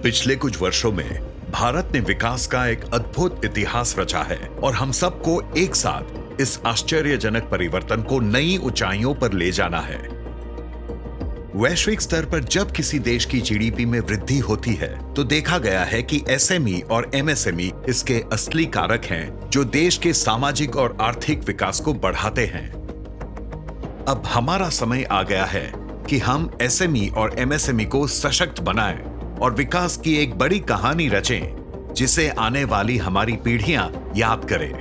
पिछले कुछ वर्षों में भारत ने विकास का एक अद्भुत इतिहास रचा है और हम सबको एक साथ इस आश्चर्यजनक परिवर्तन को नई ऊंचाइयों पर ले जाना है। वैश्विक स्तर पर जब किसी देश की जीडीपी में वृद्धि होती है तो देखा गया है कि एसएमई और एमएसएमई इसके असली कारक हैं जो देश के सामाजिक और आर्थिक विकास को बढ़ाते हैं। अब हमारा समय आ गया है कि हम एसएमई और एमएसएमई को सशक्त बनाएं और विकास की एक बड़ी कहानी रचें जिसे आने वाली हमारी पीढ़ियां याद करें।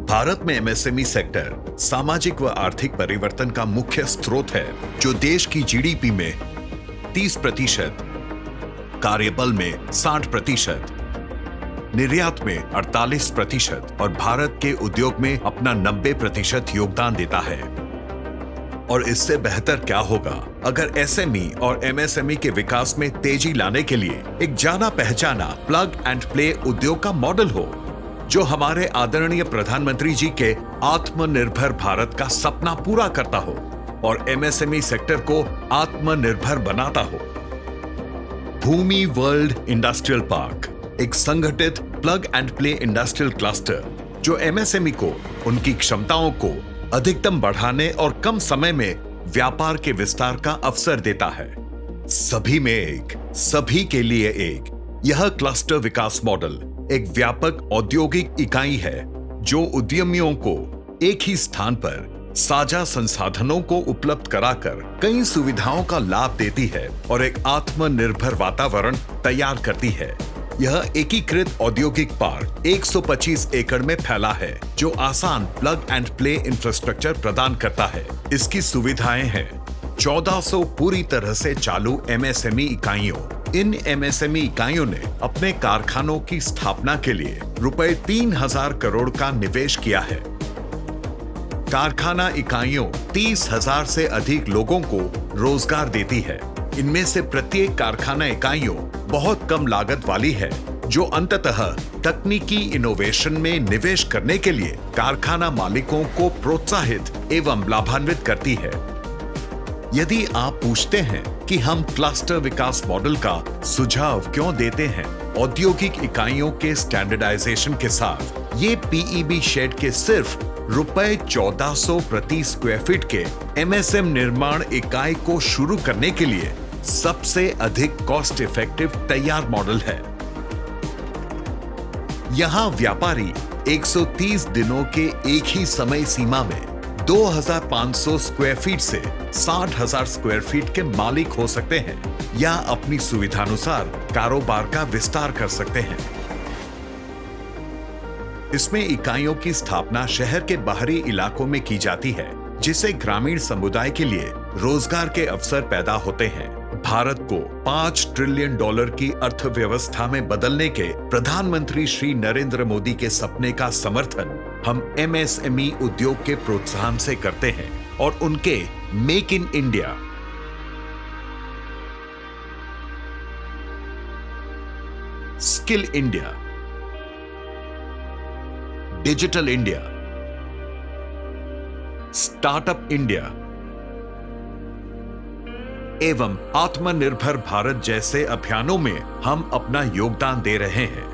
भारत में एमएसएमई सेक्टर सामाजिक व आर्थिक परिवर्तन का मुख्य स्रोत है जो देश की जीडीपी में 30%, कार्यबल में 60%, निर्यात में 48% और भारत के उद्योग में अपना 90% योगदान देता है। और इससे बेहतर क्या होगा अगर एसएमई और एमएसएमई के विकास में तेजी लाने के लिए एक जाना पहचाना प्लग एंड प्ले उद्योग का मॉडल हो जो हमारे आदरणीय प्रधानमंत्री जी के आत्मनिर्भर भारत का सपना पूरा करता हो और एमएसएमई सेक्टर को आत्मनिर्भर बनाता हो। भूमि वर्ल्ड इंडस्ट्रियल पार्क एक संगठित plug and play industrial cluster जो एमएसएमई को उनकी क्षमताओं को अधिकतम बढ़ाने और कम समय में व्यापार के विस्तार का अवसर देता है। सभी में एक, सभी के लिए एक। यह क्लस्टर विकास मॉडल एक व्यापक औद्योगिक इकाई है जो उद्यमियों को एक ही स्थान पर साझा संसाधनों को उपलब्ध कराकर कई सुविधाओं का लाभ देती है और एक आत्मनिर्भर वातावरण तैयार करती है। यह एकीकृत औद्योगिक पार्क 125 एकड़ में फैला है जो आसान प्लग एंड प्ले इंफ्रास्ट्रक्चर प्रदान करता है। इसकी सुविधाएं हैं 1400 पूरी तरह से चालू एमएसएमई इकाइयों। इन एमएसएमई इकाइयों ने अपने कारखानों की स्थापना के लिए रुपए 3000 करोड़ का निवेश किया है। कारखाना इकाइयों 30,000 से अधिक लोगों को रोजगार देती है। इनमें से प्रत्येक कारखाना इकाइयों बहुत कम लागत वाली है जो अंततः तकनीकी इनोवेशन में निवेश करने के लिए कारखाना मालिकों को प्रोत्साहित एवं लाभान्वित करती है। यदि आप पूछते हैं कि हम क्लस्टर विकास मॉडल का सुझाव क्यों देते हैं, औद्योगिक इकाइयों के स्टैंडर्डाइजेशन के साथ ये पीईबी शेड के सिर्फ रुपए 1400 प्रति स्क्वायर फीट के एमएसएम निर्माण इकाई को शुरू करने के लिए सबसे अधिक कॉस्ट इफेक्टिव तैयार मॉडल है। यहां व्यापारी 130 दिनों के एक ही समय सीमा में 2500 स्क्वायर फीट से 60,000 स्क्वायर फीट के मालिक हो सकते हैं या अपनी सुविधानुसार कारोबार का विस्तार कर सकते हैं। इसमें इकाइयों की स्थापना शहर के बाहरी इलाकों में की जाती है जिससे ग्रामीण समुदाय के लिए रोजगार के अवसर पैदा होते हैं। भारत को $5 ट्रिलियन की अर्थव्यवस्था में बदलने के प्रधानमंत्री श्री नरेंद्र मोदी के सपने का समर्थन हम एमएसएमई उद्योग के प्रोत्साहन से करते हैं और उनके make in India, skill India, digital India, startup India एवं आत्मनिर्भर भारत जैसे अभियानों में हम अपना योगदान दे रहे हैं।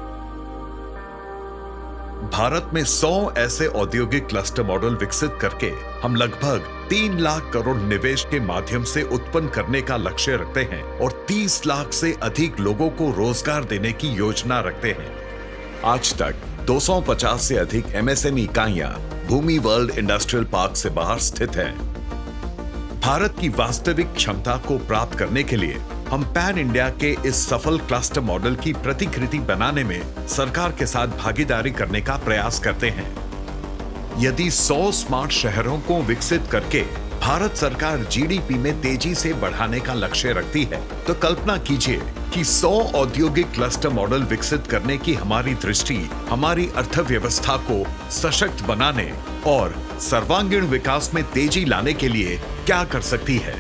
भारत में 100 ऐसे औद्योगिक क्लस्टर मॉडल विकसित करके हम लगभग 3 लाख करोड़ निवेश के माध्यम से उत्पन्न करने का लक्ष्य रखते हैं और 30 लाख से अधिक लोगों को रोजगार देने की योजना रखते हैं। आज तक 250 से अधिक एमएसएमई इकाइयां भूमि वर्ल्ड इंडस्ट्रियल पार्क से बाहर स्थित हैं। भारत की वास्तविक क्षमता को प्राप्त करने के लिए हम पैन इंडिया के इस सफल क्लस्टर मॉडल की प्रतिकृति बनाने में सरकार के साथ भागीदारी करने का प्रयास करते हैं। यदि 100 स्मार्ट शहरों को विकसित करके भारत सरकार जीडीपी में तेजी से बढ़ाने का लक्ष्य रखती है तो कल्पना कीजिए कि 100 औद्योगिक क्लस्टर मॉडल विकसित करने की हमारी दृष्टि हमारी अर्थव्यवस्था को सशक्त बनाने और सर्वांगीण विकास में तेजी लाने के लिए क्या कर सकती है।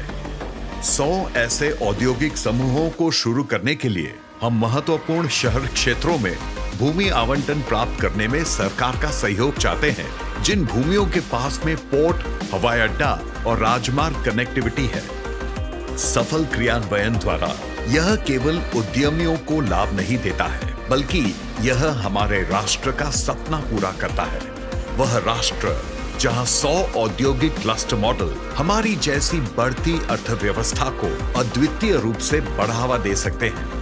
100 ऐसे औद्योगिक समूहों को शुरू करने के लिए हम महत्वपूर्ण शहर क्षेत्रों में भूमि आवंटन प्राप्त करने में सरकार का सहयोग चाहते हैं जिन भूमियों के पास में पोर्ट, हवाई अड्डा और राजमार्ग कनेक्टिविटी है। सफल क्रियान्वयन द्वारा यह केवल उद्यमियों को लाभ नहीं देता है, बल्कि यह हमारे राष्ट्र का सपना पूरा करता है। वह राष्ट्र जहां 100 औद्योगिक क्लस्टर मॉडल हमारी जैसी बढ़ती अर्थव्यवस्था को अद्वितीय रूप से बढ़ावा दे सकते हैं।